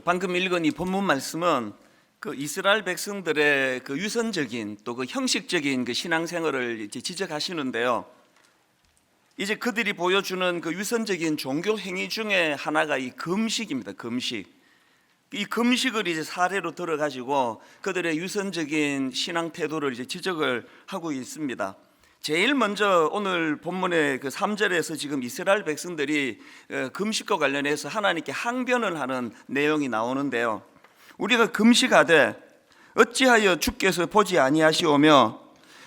방금 읽은 이 본문 말씀은 이스라엘 백성들의 유선적인 또 형식적인 신앙생활을 이제 지적하시는데요. 이제 그들이 보여주는 유선적인 종교 행위 중에 하나가 이 금식입니다. 금식. 이 금식을 이제 사례로 들어가지고 그들의 유선적인 신앙 태도를 이제 지적을 하고 있습니다. 제일 먼저 오늘 본문의 3절에서 지금 이스라엘 백성들이 금식과 관련해서 하나님께 항변을 하는 내용이 나오는데요. 우리가 금식하되 어찌하여 주께서 보지 아니하시오며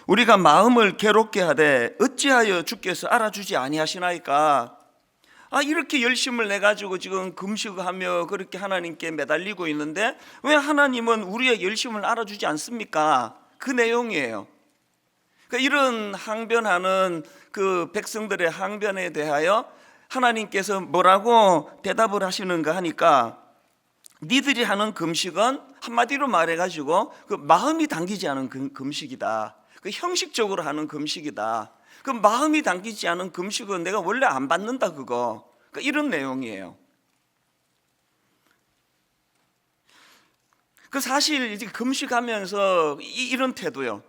우리가 마음을 괴롭게 하되 어찌하여 주께서 알아주지 아니하시나이까. 이렇게 열심을 내가지고 지금 금식하며 그렇게 하나님께 매달리고 있는데 왜 하나님은 우리의 열심을 알아주지 않습니까? 그 내용이에요. 그러니까 이런 항변하는 백성들의 항변에 대하여 하나님께서 뭐라고 대답을 하시는가 하니까, 니들이 하는 금식은 한마디로 말해가지고 마음이 당기지 않은 금식이다. 형식적으로 하는 금식이다. 마음이 당기지 않은 금식은 내가 원래 안 받는다 그거. 이런 내용이에요. 사실 이제 금식하면서 이런 태도요.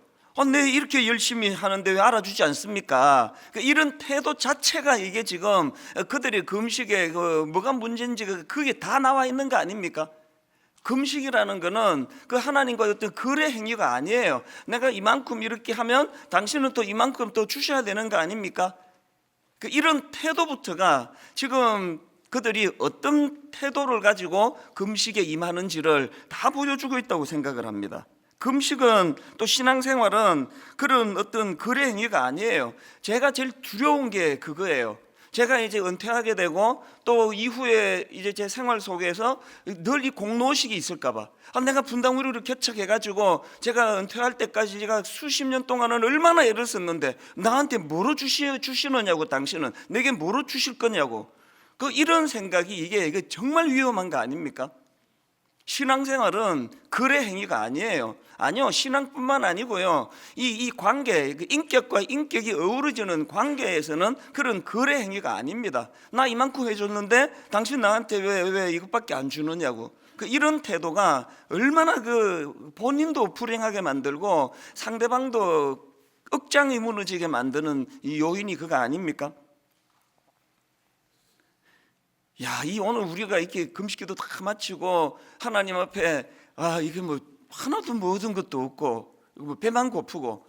내 이렇게 열심히 하는데 왜 알아주지 않습니까? 이런 태도 자체가 이게 지금 그들의 금식에 뭐가 문제인지 그게 다 나와 있는 거 아닙니까? 금식이라는 거는 하나님과의 어떤 거래 행위가 아니에요. 내가 이만큼 이렇게 하면 당신은 또 이만큼 또 주셔야 되는 거 아닙니까? 이런 태도부터가 지금 그들이 어떤 태도를 가지고 금식에 임하는지를 다 보여주고 있다고 생각을 합니다. 금식은 또 신앙생활은 그런 어떤 거래 행위가 아니에요. 제가 제일 두려운 게 그거예요. 제가 이제 은퇴하게 되고 또 이후에 이제 제 생활 속에서 늘 이 공로의식이 있을까봐, 내가 분당 의료를 개척해가지고 제가 은퇴할 때까지 제가 수십 년 동안은 얼마나 애를 썼는데 나한테 뭐로 주시느냐고, 당신은 내게 뭐로 주실 거냐고. 이런 생각이 이게 정말 위험한 거 아닙니까? 신앙생활은 거래 행위가 아니에요. 아니요, 신앙뿐만 아니고요, 이 관계, 인격과 인격이 어우러지는 관계에서는 그런 거래 행위가 아닙니다. 나 이만큼 해줬는데 당신 나한테 왜 이것밖에 안 주느냐고. 이런 태도가 얼마나 본인도 불행하게 만들고 상대방도 억장이 무너지게 만드는 이 요인이 그거 아닙니까? 이 오늘 우리가 이렇게 금식기도 다 마치고 하나님 앞에 이게 뭐 하나도 얻은 것도 없고 배만 고프고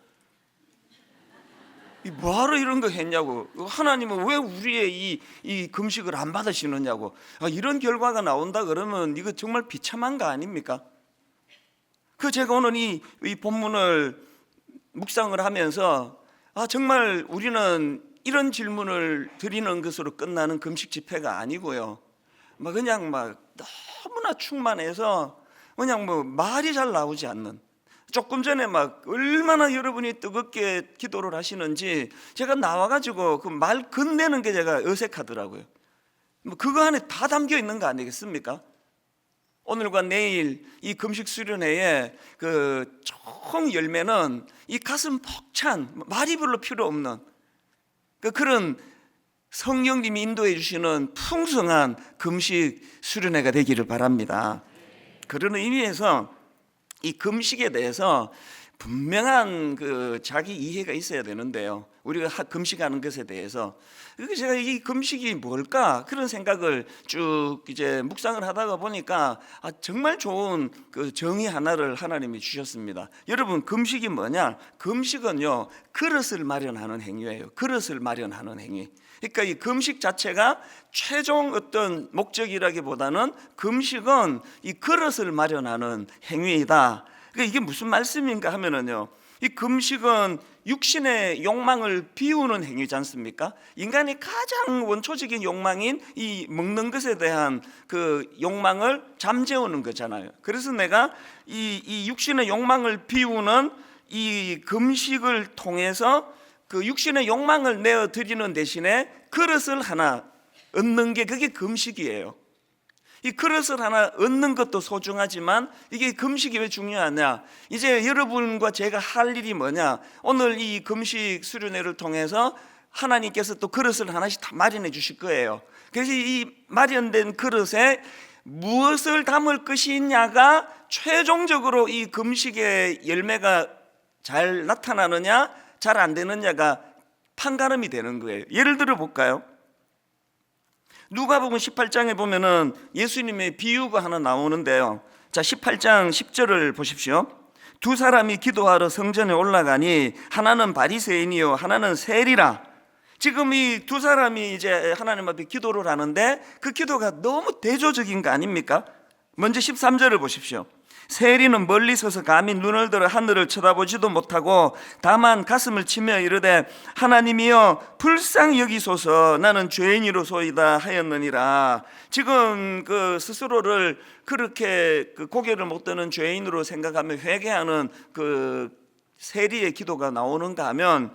뭐하러 이런 거 했냐고, 하나님은 왜 우리의 이 금식을 안 받으시느냐고, 이런 결과가 나온다 그러면 이거 정말 비참한 거 아닙니까? 제가 오늘 이 본문을 묵상을 하면서 정말 우리는 이런 질문을 드리는 것으로 끝나는 금식 집회가 아니고요, 그냥 너무나 충만해서 그냥 말이 잘 나오지 않는, 조금 전에 얼마나 여러분이 뜨겁게 기도를 하시는지 제가 나와가지고 말 건네는 게 제가 어색하더라고요. 그거 안에 다 담겨 있는 거 아니겠습니까? 오늘과 내일 이 금식 수련회의 총 열매는 이 가슴 벅찬, 말이 별로 필요 없는 그런 성령님이 인도해 주시는 풍성한 금식 수련회가 되기를 바랍니다. 그런 의미에서 이 금식에 대해서 분명한 자기 이해가 있어야 되는데요, 우리가 금식하는 것에 대해서 제가 이 금식이 뭘까 그런 생각을 쭉 이제 묵상을 하다가 보니까 정말 좋은 정의 하나를 하나님이 주셨습니다. 여러분, 금식이 뭐냐? 금식은요, 그릇을 마련하는 행위예요. 그릇을 마련하는 행위. 그러니까 이 금식 자체가 최종 어떤 목적이라기보다는 금식은 이 그릇을 마련하는 행위이다. 그러니까 이게 무슨 말씀인가 하면은요, 이 금식은 육신의 욕망을 비우는 행위지 않습니까? 인간이 가장 원초적인 욕망인 이 먹는 것에 대한 욕망을 잠재우는 거잖아요. 그래서 내가 이 육신의 욕망을 비우는 이 금식을 통해서 육신의 욕망을 내어드리는 대신에 그릇을 하나 얻는 게 그게 금식이에요. 이 그릇을 하나 얻는 것도 소중하지만 이게 금식이 왜 중요하냐? 이제 여러분과 제가 할 일이 뭐냐? 오늘 이 금식 수련회를 통해서 하나님께서 또 그릇을 하나씩 다 마련해 주실 거예요. 그래서 이 마련된 그릇에 무엇을 담을 것이냐가 최종적으로 이 금식의 열매가 잘 나타나느냐 잘 안 되느냐가 판가름이 되는 거예요. 예를 들어 볼까요? 누가복음 18장에 보면은 예수님의 비유가 하나 나오는데요. 자, 18장 10절을 보십시오. 두 사람이 기도하러 성전에 올라가니 하나는 바리새인이요 하나는 세리라. 지금 이 두 사람이 이제 하나님 앞에 기도를 하는데 그 기도가 너무 대조적인 거 아닙니까? 먼저 13절을 보십시오. 세리는 멀리 서서 감히 눈을 들어 하늘을 쳐다보지도 못하고 다만 가슴을 치며 이르되 하나님이여 불쌍히 여기소서 나는 죄인이로소이다 하였느니라. 지금 그 스스로를 그렇게 그 고개를 못 드는 죄인으로 생각하며 회개하는 그 세리의 기도가 나오는가 하면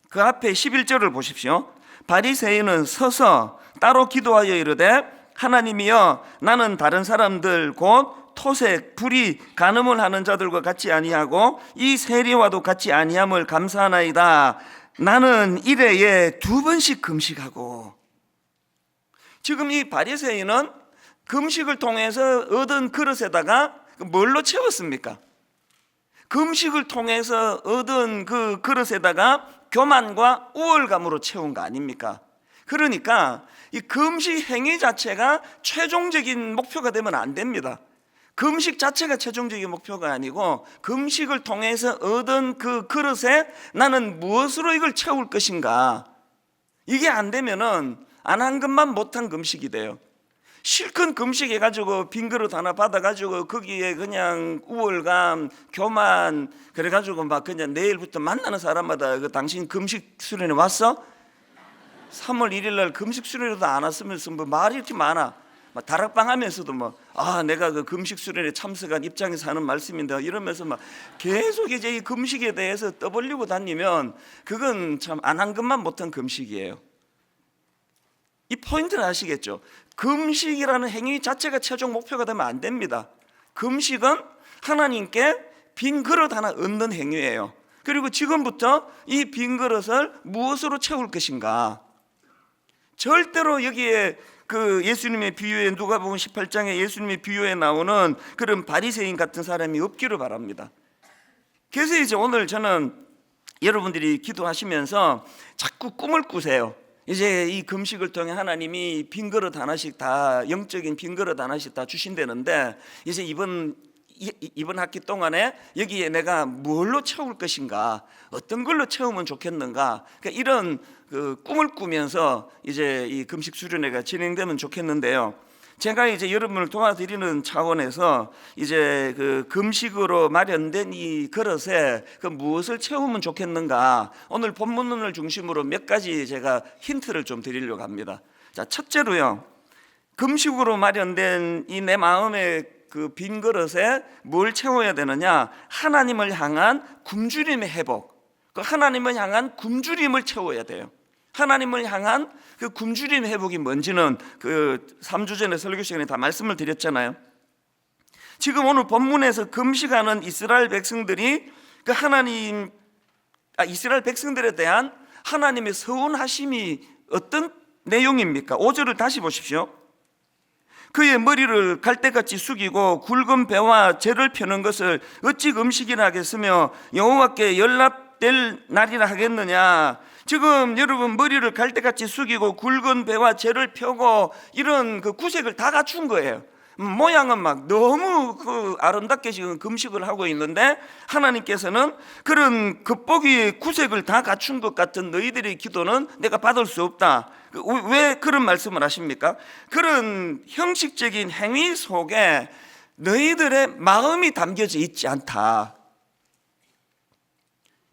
그 앞에 11절을 보십시오. 바리새인은 서서 따로 기도하여 이르되 하나님이여 나는 다른 사람들 곧 토색, 불의, 간음을 하는 자들과 같이 아니하고 이 세리와도 같이 아니함을 감사하나이다. 나는 일회에 2번씩 금식하고. 지금 이 바리새인은 금식을 통해서 얻은 그릇에다가 뭘로 채웠습니까? 금식을 통해서 얻은 그 그릇에다가 교만과 우월감으로 채운 거 아닙니까? 그러니까 이 금식 행위 자체가 최종적인 목표가 되면 안 됩니다. 금식 자체가 최종적인 목표가 아니고 금식을 통해서 얻은 그 그릇에 나는 무엇으로 이걸 채울 것인가. 이게 안 되면은 안 한 것만 못한 금식이 돼요. 실컷 금식해가지고 빈 그릇 하나 받아가지고 거기에 그냥 우월감, 교만 그래가지고 막 그냥 내일부터 만나는 사람마다 그 당신 금식 수련회 왔어? 3월 1일 날 금식 수련회도 안 왔으면서 뭐 말이 이렇게 많아. 막 다락방 하면서도 내가 그 금식 수련회 참석한 입장에서 하는 말씀인데 이러면서 막 계속 이제 이 금식에 대해서 떠벌리고 다니면 그건 참 안 한 것만 못한 금식이에요. 이 포인트를 아시겠죠? 금식이라는 행위 자체가 최종 목표가 되면 안 됩니다. 금식은 하나님께 빈 그릇 하나 얻는 행위예요. 그리고 지금부터 이 빈 그릇을 무엇으로 채울 것인가. 절대로 여기에 그 예수님의 비유에 누가복음 18장에 예수님의 비유에 나오는 그런 바리새인 같은 사람이 없기를 바랍니다. 그래서 이제 오늘 저는 여러분들이 기도하시면서 자꾸 꿈을 꾸세요. 이제 이 금식을 통해 하나님이 빈 그릇 하나씩 다 영적인 빈 그릇 하나씩 다 주신다는데 이제 이번 학기 동안에 여기에 내가 뭘로 채울 것인가, 어떤 걸로 채우면 좋겠는가, 그러니까 이런 그 꿈을 꾸면서 이제 이 금식 수련회가 진행되면 좋겠는데요. 제가 이제 여러분을 도와드리는 차원에서 이제 그 금식으로 마련된 이 그릇에 그 무엇을 채우면 좋겠는가, 오늘 본문을 중심으로 몇 가지 제가 힌트를 좀 드리려고 합니다. 자, 첫째로요, 금식으로 마련된 이 내 마음의 그 빈 그릇에 뭘 채워야 되느냐? 하나님을 향한 굶주림의 회복, 그 하나님을 향한 굶주림을 채워야 돼요. 하나님을 향한 그 굶주림 회복이 뭔지는 그 3주 전에 설교 시간에 다 말씀을 드렸잖아요. 지금 오늘 본문에서 금식하는 이스라엘 백성들이 그 이스라엘 백성들에 대한 하나님의 서운하심이 어떤 내용입니까? 5절을 다시 보십시오. 그의 머리를 갈대같이 숙이고 굵은 배와 재를 펴는 것을 어찌 금식이라 하겠으며 여호와께 연락될 날이라 하겠느냐. 지금 여러분 머리를 갈대같이 숙이고 굵은 배와 재를 펴고 이런 그 구색을 다 갖춘 거예요. 모양은 막 너무 그 아름답게 지금 금식을 하고 있는데 하나님께서는 그런 겉보기의 구색을 다 갖춘 것 같은 너희들의 기도는 내가 받을 수 없다. 왜 그런 말씀을 하십니까? 그런 형식적인 행위 속에 너희들의 마음이 담겨져 있지 않다.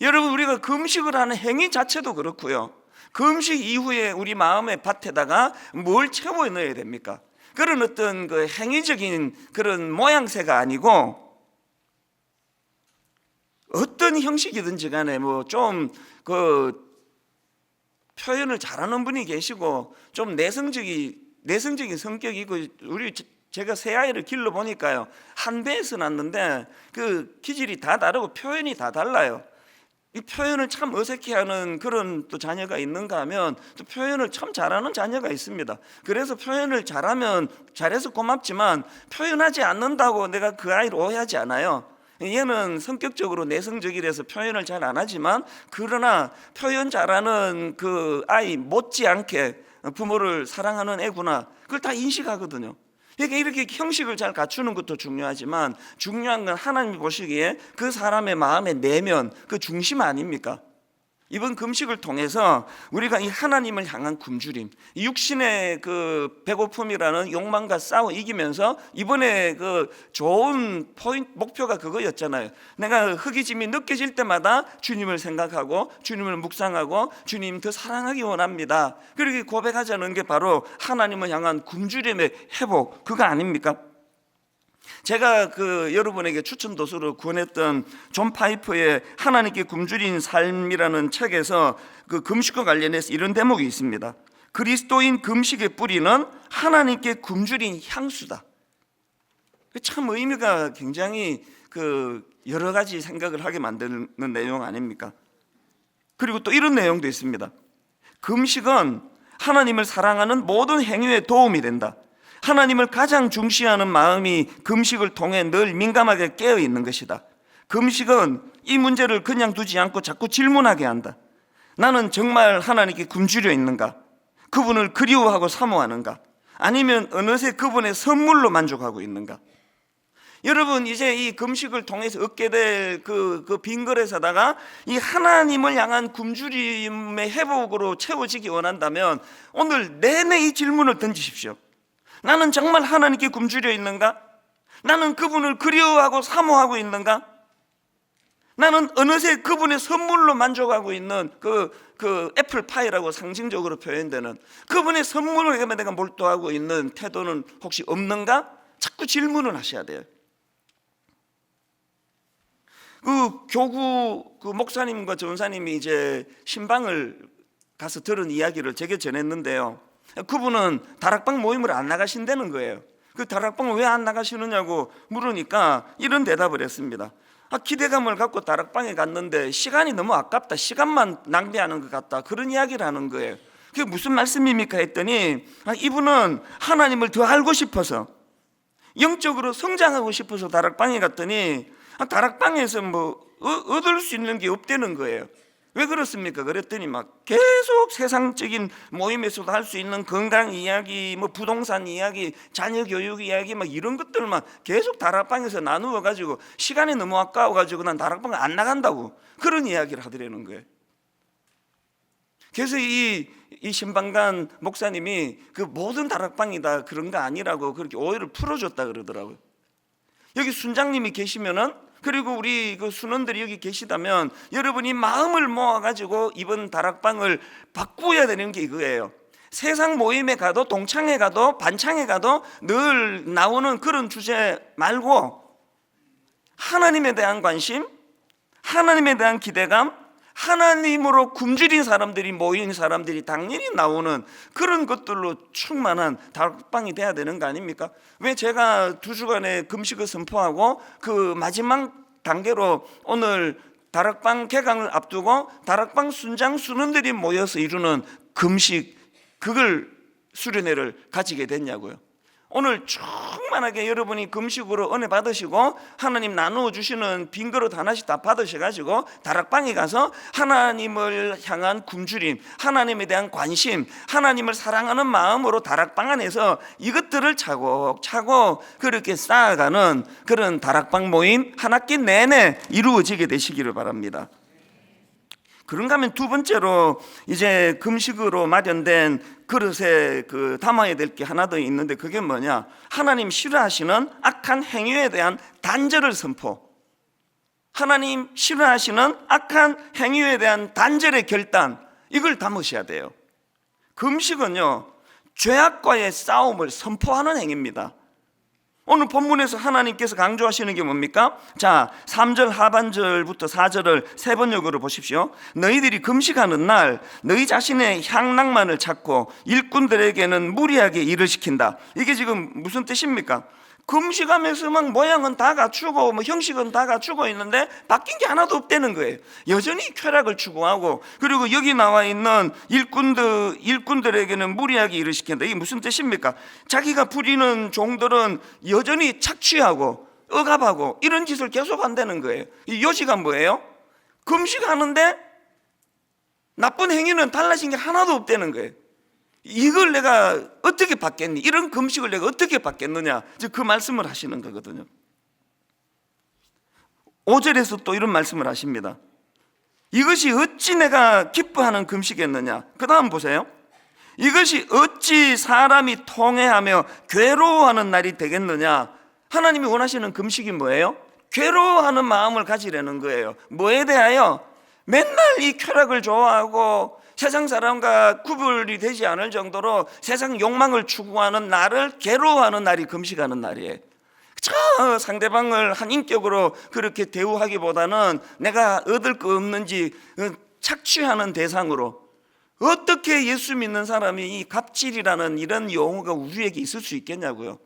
여러분, 우리가 금식을 하는 행위 자체도 그렇고요, 금식 이후에 우리 마음의 밭에다가 뭘 채워 넣어야 됩니까? 그런 어떤 그 행위적인 그런 모양새가 아니고 어떤 형식이든지 간에 좀 그 표현을 잘하는 분이 계시고 좀 내성적인 성격이고, 제가 새 아이를 길러 보니까요, 한 배에서 낳는데 그 기질이 다 다르고 표현이 다 달라요. 이 표현을 참 어색해하는 그런 또 자녀가 있는가 하면 또 표현을 참 잘하는 자녀가 있습니다. 그래서 표현을 잘해서 고맙지만 표현하지 않는다고 내가 그 아이를 오해하지 않아요. 얘는 성격적으로 내성적이라서 표현을 잘 안 하지만, 그러나 표현 잘하는 그 아이 못지않게 부모를 사랑하는 애구나, 그걸 다 인식하거든요. 그러니까 이렇게 형식을 잘 갖추는 것도 중요하지만 중요한 건 하나님이 보시기에 그 사람의 마음의 내면, 그 중심 아닙니까? 이번 금식을 통해서 우리가 이 하나님을 향한 굶주림, 이 육신의 그 배고픔이라는 욕망과 싸워 이기면서 이번에 그 좋은 목표가 그거였잖아요. 내가 허기짐이 느껴질 때마다 주님을 생각하고 주님을 묵상하고 주님 더 사랑하기 원합니다. 그렇게 고백하자는 게 바로 하나님을 향한 굶주림의 회복, 그거 아닙니까? 제가 여러분에게 추천 도서로 권했던 존 파이퍼의 하나님께 굶주린 삶이라는 책에서 그 금식과 관련해서 이런 대목이 있습니다. 그리스도인 금식의 뿌리는 하나님께 굶주린 향수다. 참 의미가 굉장히 여러 가지 생각을 하게 만드는 내용 아닙니까? 그리고 또 이런 내용도 있습니다. 금식은 하나님을 사랑하는 모든 행위에 도움이 된다. 하나님을 가장 중시하는 마음이 금식을 통해 늘 민감하게 깨어 있는 것이다. 금식은 이 문제를 그냥 두지 않고 자꾸 질문하게 한다. 나는 정말 하나님께 굶주려 있는가? 그분을 그리워하고 사모하는가? 아니면 어느새 그분의 선물로 만족하고 있는가? 여러분, 이제 이 금식을 통해서 얻게 될 그 빈거에서다가 이 하나님을 향한 굶주림의 회복으로 채워지기 원한다면 오늘 내내 이 질문을 던지십시오. 나는 정말 하나님께 굶주려 있는가? 나는 그분을 그리워하고 사모하고 있는가? 나는 어느새 그분의 선물로 만족하고 있는 그 애플파이라고 상징적으로 표현되는 그분의 선물을 내가 몰두하고 있는 태도는 혹시 없는가? 자꾸 질문을 하셔야 돼요. 교구 목사님과 전사님이 이제 신방을 가서 들은 이야기를 제게 전했는데요. 그분은 다락방 모임을 안 나가신다는 거예요. 그 다락방을 왜 안 나가시느냐고 물으니까 이런 대답을 했습니다. 기대감을 갖고 다락방에 갔는데 시간이 너무 아깝다, 시간만 낭비하는 것 같다, 그런 이야기를 하는 거예요. 그게 무슨 말씀입니까 했더니 이분은 하나님을 더 알고 싶어서, 영적으로 성장하고 싶어서 다락방에 갔더니 다락방에서 얻을 수 있는 게 없다는 거예요. 왜 그렇습니까? 그랬더니 계속 세상적인 모임에서도 할 수 있는 건강 이야기, 부동산 이야기, 자녀 교육 이야기 이런 것들만 계속 다락방에서 나누어 가지고 시간이 너무 아까워 가지고 난 다락방을 안 나간다고, 그런 이야기를 하더라는 거예요. 그래서 이 신방간 목사님이 그 모든 다락방이 다 그런 거 아니라고 그렇게 오해를 풀어줬다 그러더라고요. 여기 순장님이 계시면은, 그리고 우리 그 순원들이 여기 계시다면 여러분이 마음을 모아가지고 이번 다락방을 바꾸어야 되는 게 이거예요. 세상 모임에 가도 동창회 가도 반창회 가도 늘 나오는 그런 주제 말고 하나님에 대한 관심, 하나님에 대한 기대감, 하나님으로 굶주린 사람들이 모인 사람들이 당연히 나오는 그런 것들로 충만한 다락방이 돼야 되는 거 아닙니까? 왜 제가 2주간의 금식을 선포하고 그 마지막 단계로 오늘 다락방 개강을 앞두고 다락방 순장 순원들이 모여서 이루는 금식, 그걸 수련회를 가지게 됐냐고요. 오늘 충만하게 여러분이 금식으로 은혜 받으시고 하나님 나누어 주시는 빈 그릇 하나씩 다 받으셔가지고 다락방에 가서 하나님을 향한 굶주림, 하나님에 대한 관심, 하나님을 사랑하는 마음으로 다락방 안에서 이것들을 차곡차곡 그렇게 쌓아가는 그런 다락방 모임 한 학기 내내 이루어지게 되시기를 바랍니다. 그런가 하면 두 번째로 이제 금식으로 마련된 그릇에 담아야 될 게 하나 더 있는데, 그게 뭐냐? 하나님 싫어하시는 악한 행위에 대한 단절을 선포. 하나님 싫어하시는 악한 행위에 대한 단절의 결단, 이걸 담으셔야 돼요. 금식은요, 죄악과의 싸움을 선포하는 행위입니다. 오늘 본문에서 하나님께서 강조하시는 게 뭡니까? 자, 3절 하반절부터 4절을 세 번역으로 보십시오. 너희들이 금식하는 날 너희 자신의 향낭만을 찾고 일꾼들에게는 무리하게 일을 시킨다. 이게 지금 무슨 뜻입니까? 금식하면서 막 모양은 다 갖추고 뭐 형식은 다 갖추고 있는데 바뀐 게 하나도 없다는 거예요. 여전히 쾌락을 추구하고, 그리고 여기 나와 있는 일꾼들에게는 무리하게 일을 시킨다. 이게 무슨 뜻입니까? 자기가 부리는 종들은 여전히 착취하고 억압하고 이런 짓을 계속 한다는 거예요. 이 요지가 뭐예요? 금식하는데 나쁜 행위는 달라진 게 하나도 없다는 거예요. 이걸 내가 어떻게 받겠니? 이런 금식을 내가 어떻게 받겠느냐? 그 말씀을 하시는 거거든요. 5절에서 또 이런 말씀을 하십니다. 이것이 어찌 내가 기뻐하는 금식이었느냐? 그 다음 보세요. 이것이 어찌 사람이 통회하며 괴로워하는 날이 되겠느냐? 하나님이 원하시는 금식이 뭐예요? 괴로워하는 마음을 가지려는 거예요. 뭐에 대하여? 맨날 이 쾌락을 좋아하고 세상 사람과 구별이 되지 않을 정도로 세상 욕망을 추구하는 나를 괴로워하는 날이 금식하는 날이에요. 저 상대방을 한 인격으로 그렇게 대우하기보다는 내가 얻을 거 없는지 착취하는 대상으로, 어떻게 예수 믿는 사람이 이 갑질이라는 이런 용어가 우리에게 있을 수 있겠냐고요.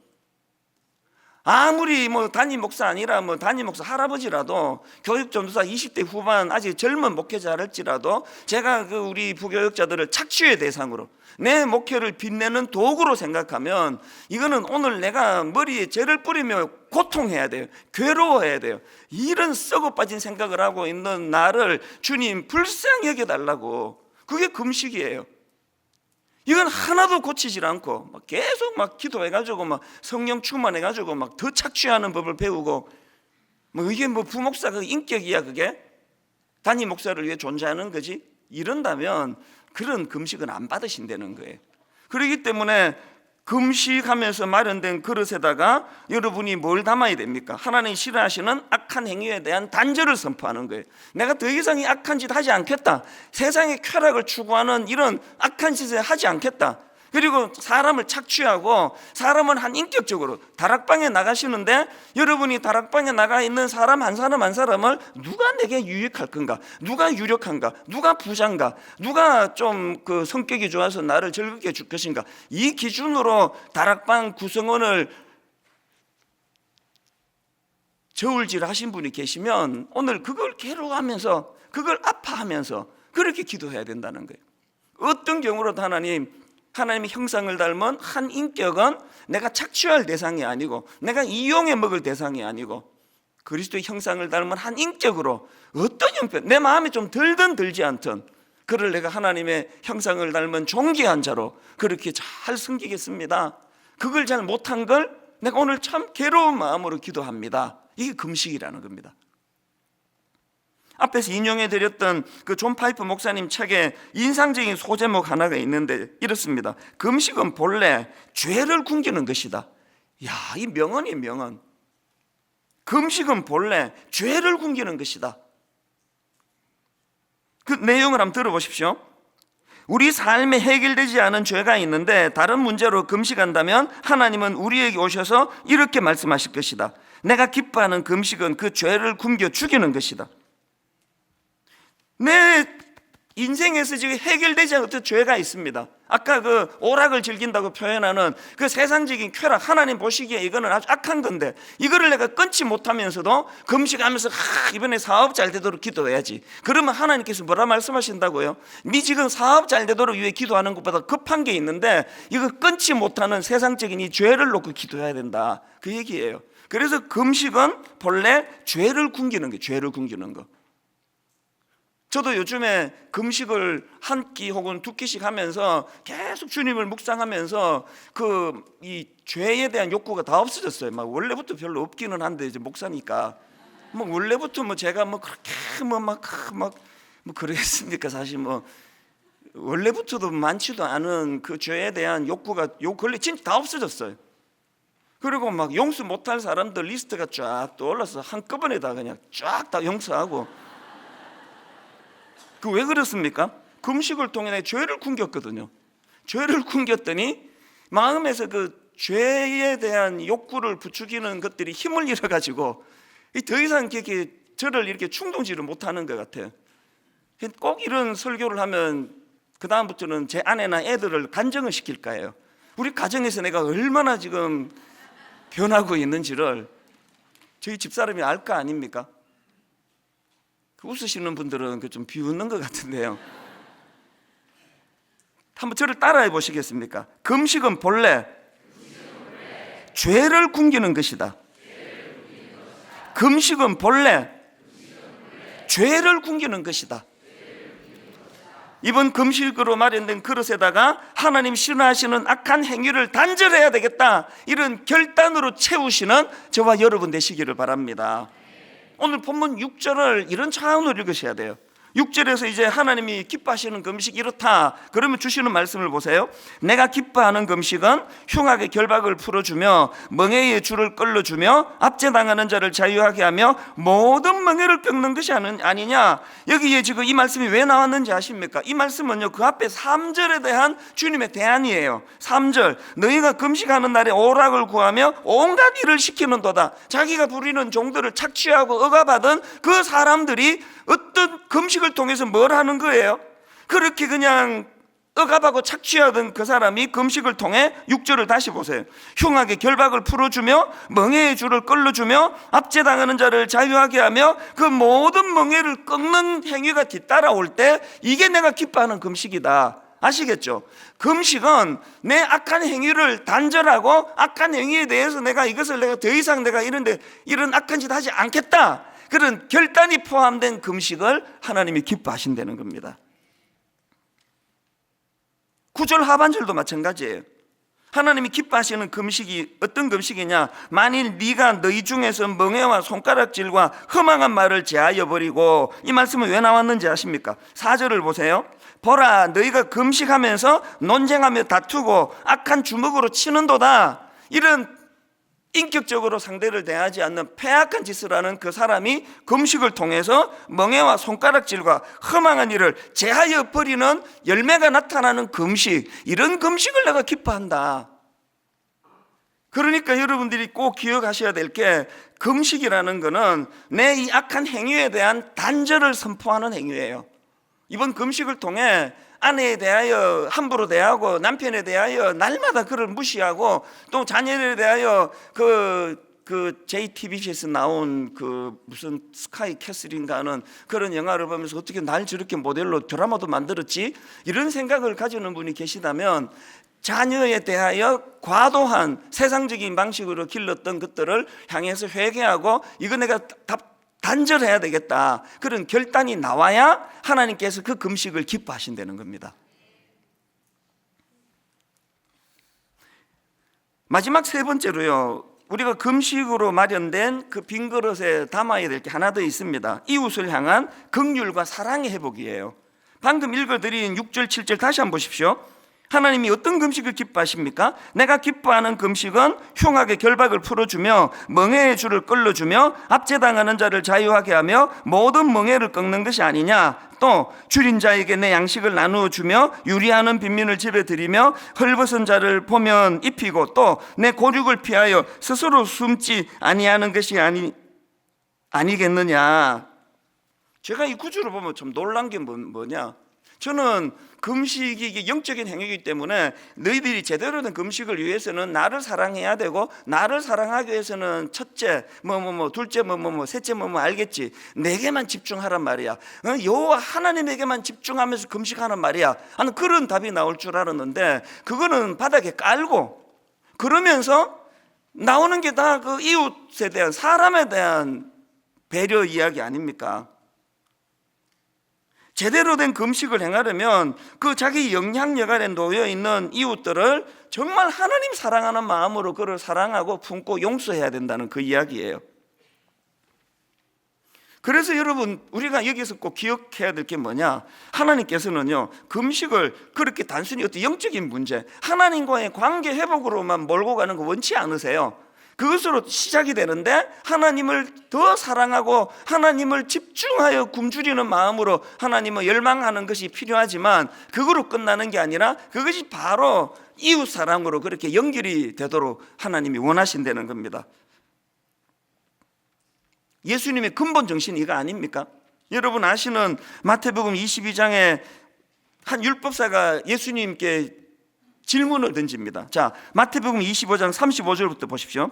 아무리 뭐 담임 목사 아니라 뭐 담임 목사 할아버지라도, 교육 전도사 20대 후반 아직 젊은 목회자랄지라도 제가 그 우리 부교육자들을 착취의 대상으로 내 목회를 빛내는 도구로 생각하면 이거는 오늘 내가 머리에 죄를 뿌리며 고통해야 돼요. 괴로워해야 돼요. 이런 썩어 빠진 생각을 하고 있는 나를 주님 불쌍히 여겨달라고. 그게 금식이에요. 이건 하나도 고치질 않고 막 계속 막 기도해가지고 막 성령 충만해가지고 막 더 착취하는 법을 배우고, 뭐 이게 뭐 부목사 그 인격이야? 그게 담임 목사를 위해 존재하는 거지? 이런다면 그런 금식은 안 받으신다는 거예요. 그렇기 때문에 금식하면서 마련된 그릇에다가 여러분이 뭘 담아야 됩니까? 하나님 싫어하시는 악한 행위에 대한 단절을 선포하는 거예요. 내가 더 이상 이 악한 짓 하지 않겠다. 세상의 쾌락을 추구하는 이런 악한 짓을 하지 않겠다. 그리고 사람을 착취하고, 사람은 한 인격적으로 다락방에 나가시는데 여러분이 다락방에 나가 있는 사람 한 사람 한 사람을 누가 내게 유익할 건가, 누가 유력한가, 누가 부자인가, 누가 좀 그 성격이 좋아서 나를 즐겁게 줄 것인가, 이 기준으로 다락방 구성원을 저울질 하신 분이 계시면 오늘 그걸 괴로워하면서, 그걸 아파하면서 그렇게 기도해야 된다는 거예요. 어떤 경우로도 하나님의 형상을 닮은 한 인격은 내가 착취할 대상이 아니고, 내가 이용해 먹을 대상이 아니고, 그리스도의 형상을 닮은 한 인격으로 어떤 형편, 내 마음에 좀 들든 들지 않든 그를 내가 하나님의 형상을 닮은 존귀한 자로 그렇게 잘 섬기겠습니다. 그걸 잘 못한 걸 내가 오늘 참 괴로운 마음으로 기도합니다. 이게 금식이라는 겁니다. 앞에서 인용해드렸던 그 존 파이프 목사님 책에 인상적인 소제목 하나가 있는데 이렇습니다. 금식은 본래 죄를 굶기는 것이다. 야, 이 명언이 명언. 금식은 본래 죄를 굶기는 것이다. 그 내용을 한번 들어보십시오. 우리 삶에 해결되지 않은 죄가 있는데 다른 문제로 금식한다면 하나님은 우리에게 오셔서 이렇게 말씀하실 것이다. 내가 기뻐하는 금식은 그 죄를 굶겨 죽이는 것이다. 내 인생에서 지금 해결되지 않은 어떤 죄가 있습니다. 아까 그 오락을 즐긴다고 표현하는 그 세상적인 쾌락, 하나님 보시기에 이거는 아주 악한 건데 이거를 내가 끊지 못하면서도 금식하면서 이번에 사업 잘 되도록 기도해야지. 그러면 하나님께서 뭐라 말씀하신다고요? 네 지금 사업 잘 되도록 위해 기도하는 것보다 급한 게 있는데 이거 끊지 못하는 세상적인 이 죄를 놓고 기도해야 된다. 그 얘기예요. 그래서 금식은 본래 죄를 굶기는 거, 죄를 굶기는 거. 저도 요즘에 금식을 한 끼 혹은 두 끼씩 하면서 계속 주님을 묵상하면서 그 이 죄에 대한 욕구가 다 없어졌어요. 막 원래부터 별로 없기는 한데 이제 목사니까 뭐 원래부터 뭐 제가 뭐 그렇게 뭐 그랬습니까? 사실 뭐 원래부터도 많지도 않은 그 죄에 대한 욕구가 근래 진짜 다 없어졌어요. 그리고 막 용서 못할 사람들 리스트가 쫙 떠올라서 한꺼번에 다 그냥 쫙 다 용서하고. 그 왜 그렇습니까? 금식을 통해 내 죄를 굶겼거든요. 죄를 굶겼더니 마음에서 그 죄에 대한 욕구를 부추기는 것들이 힘을 잃어가지고 더 이상 이렇게 저를 이렇게 충동지를 못하는 것 같아요. 꼭 이런 설교를 하면 그 다음부터는 제 아내나 애들을 간증을 시킬 거예요. 우리 가정에서 내가 얼마나 지금 변하고 있는지를 저희 집사람이 알 거 아닙니까? 웃으시는 분들은 좀 비웃는 것 같은데요. 한번 저를 따라해 보시겠습니까? 금식은 본래 죄를 굶기는 것이다. 금식은 본래 죄를 굶기는 것이다. 이번 금식으로 마련된 그릇에다가 하나님 싫어하시는 악한 행위를 단절해야 되겠다, 이런 결단으로 채우시는 저와 여러분 되시기를 바랍니다. 오늘 본문 6절을 이런 차원으로 읽으셔야 돼요. 6절에서 이제 하나님이 기뻐하시는 금식이 이렇다. 그러면 주시는 말씀을 보세요. 내가 기뻐하는 금식은 흉악의 결박을 풀어주며 멍에의 줄을 끌어주며 압제당하는 자를 자유하게 하며 모든 멍에를 꺾는 것이 아니냐. 여기에 지금 이 말씀이 왜 나왔는지 아십니까? 이 말씀은요, 그 앞에 3절에 대한 주님의 대안이에요. 3절, 너희가 금식하는 날에 오락을 구하며 온갖 일을 시키는도다. 자기가 부리는 종들을 착취하고 억압하던 그 사람들이 어떤 금식을 통해서 뭘 하는 거예요? 그렇게 그냥 억압하고 착취하던 그 사람이 금식을 통해 6절을 다시 보세요. 흉악의 결박을 풀어주며 멍에의 줄을 끌어주며 압제당하는 자를 자유하게 하며 그 모든 멍에를 꺾는 행위가 뒤따라올 때 이게 내가 기뻐하는 금식이다. 아시겠죠? 금식은 내 악한 행위를 단절하고 악한 행위에 대해서 내가 더 이상 내가 이런 악한 짓 하지 않겠다, 그런 결단이 포함된 금식을 하나님이 기뻐하신다는 겁니다. 9절 하반절도 마찬가지예요. 하나님이 기뻐하시는 금식이 어떤 금식이냐? 만일 네가 너희 중에서 멍에와 손가락질과 험악한 말을 제하여 버리고, 이 말씀은 왜 나왔는지 아십니까? 4절을 보세요. 보라, 너희가 금식하면서 논쟁하며 다투고 악한 주먹으로 치는도다. 이런 인격적으로 상대를 대하지 않는 패악한 짓을 하는 그 사람이 금식을 통해서 멍에와 손가락질과 험악한 일을 제하여 버리는 열매가 나타나는 금식, 이런 금식을 내가 기뻐한다. 그러니까 여러분들이 꼭 기억하셔야 될 게, 금식이라는 것은 내 이 악한 행위에 대한 단절을 선포하는 행위예요. 이번 금식을 통해 아내에 대하여 함부로 대하고 남편에 대하여 날마다 그를 무시하고 또 자녀에 대하여 그 JTBC에서 나온 그 무슨 스카이 캐슬인가 하는 그런 영화를 보면서 어떻게 날 저렇게 모델로 드라마도 만들었지? 이런 생각을 가지는 분이 계시다면, 자녀에 대하여 과도한 세상적인 방식으로 길렀던 것들을 향해서 회개하고 이거 내가 단절해야 되겠다, 그런 결단이 나와야 하나님께서 그 금식을 기뻐하신다는 겁니다. 마지막 세 번째로요, 우리가 금식으로 마련된 그 빈 그릇에 담아야 될 게 하나 더 있습니다. 이웃을 향한 긍휼과 사랑의 회복이에요. 방금 읽어드린 6절 7절 다시 한번 보십시오. 하나님이 어떤 금식을 기뻐하십니까? 내가 기뻐하는 금식은 흉악의 결박을 풀어주며 멍에의 줄을 끌어주며 압제당하는 자를 자유하게 하며 모든 멍에를 꺾는 것이 아니냐. 또 줄인 자에게 내 양식을 나누어 주며 유리하는 빈민을 집에 들이며 헐벗은 자를 보면 입히고 또 내 고륙을 피하여 스스로 숨지 아니하는 것이 아니겠느냐. 제가 이 구절을 보면 좀 놀란 게 뭐냐, 저는 금식이 이게 영적인 행위이기 때문에 너희들이 제대로 된 금식을 위해서는 나를 사랑해야 되고, 나를 사랑하기 위해서는 첫째 둘째 셋째 알겠지, 내게만 집중하란 말이야. 여호와 하나님에게만 집중하면서 금식하는 말이야 하는 그런 답이 나올 줄 알았는데, 그거는 바닥에 깔고 그러면서 나오는 게 다 그 이웃에 대한, 사람에 대한 배려 이야기 아닙니까? 제대로 된 금식을 행하려면 그 자기 영향력 아래 놓여 있는 이웃들을 정말 하나님 사랑하는 마음으로 그를 사랑하고 품고 용서해야 된다는 그 이야기예요. 그래서 여러분, 우리가 여기서 꼭 기억해야 될 게 뭐냐, 하나님께서는요 금식을 그렇게 단순히 어떤 영적인 문제, 하나님과의 관계 회복으로만 몰고 가는 거 원치 않으세요. 그것으로 시작이 되는데, 하나님을 더 사랑하고 하나님을 집중하여 굶주리는 마음으로 하나님을 열망하는 것이 필요하지만, 그거로 끝나는 게 아니라 그것이 바로 이웃 사랑으로 그렇게 연결이 되도록 하나님이 원하신다는 겁니다. 예수님의 근본 정신이 이거 아닙니까? 여러분 아시는 마태복음 22장에 한 율법사가 예수님께 질문을 던집니다. 자, 마태복음 25장 35절부터 보십시오.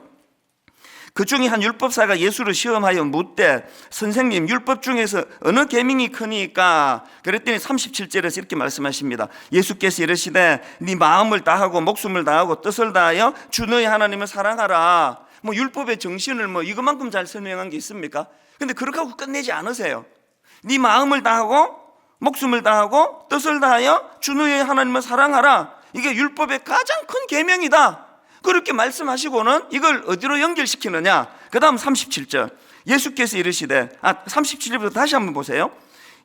그 중에 한 율법사가 예수를 시험하여 묻되 선생님 율법 중에서 어느 계명이 크니까? 그랬더니 37절에서 이렇게 말씀하십니다. 예수께서 이르시되 네 마음을 다하고 목숨을 다하고 뜻을 다하여 주 너희 하나님을 사랑하라. 뭐 율법의 정신을 뭐 이것만큼 잘 설명한 게 있습니까? 근데 그렇게 하고 끝내지 않으세요. 네 마음을 다하고 목숨을 다하고 뜻을 다하여 주 너희 하나님을 사랑하라. 이게 율법의 가장 큰 계명이다. 그렇게 말씀하시고는 이걸 어디로 연결시키느냐? 그 다음 37절 예수께서 이르시되 37절부터 다시 한번 보세요.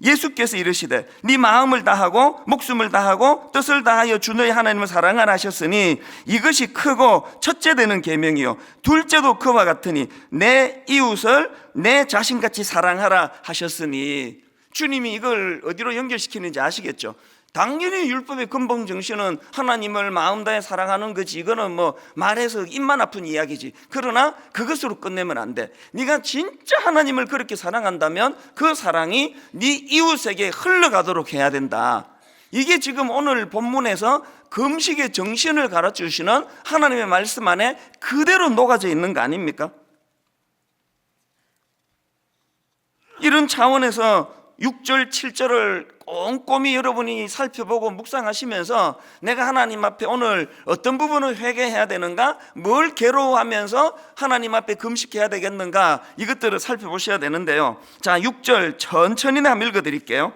예수께서 이르시되 네 마음을 다하고 목숨을 다하고 뜻을 다하여 주 너희 하나님을 사랑하라 하셨으니 이것이 크고 첫째 되는 계명이요 둘째도 그와 같으니 내 이웃을 내 자신같이 사랑하라 하셨으니, 주님이 이걸 어디로 연결시키는지 아시겠죠? 당연히 율법의 근본 정신은 하나님을 마음 다해 사랑하는 거지. 이거는 뭐 말해서 입만 아픈 이야기지. 그러나 그것으로 끝내면 안 돼. 네가 진짜 하나님을 그렇게 사랑한다면 그 사랑이 네 이웃에게 흘러가도록 해야 된다. 이게 지금 오늘 본문에서 금식의 정신을 가르쳐주시는 하나님의 말씀 안에 그대로 녹아져 있는 거 아닙니까? 이런 차원에서 6절, 7절을 꼼꼼히 여러분이 살펴보고 묵상하시면서 내가 하나님 앞에 오늘 어떤 부분을 회개해야 되는가, 뭘 괴로워하면서 하나님 앞에 금식해야 되겠는가, 이것들을 살펴보셔야 되는데요. 자, 6절 천천히 한번 읽어드릴게요.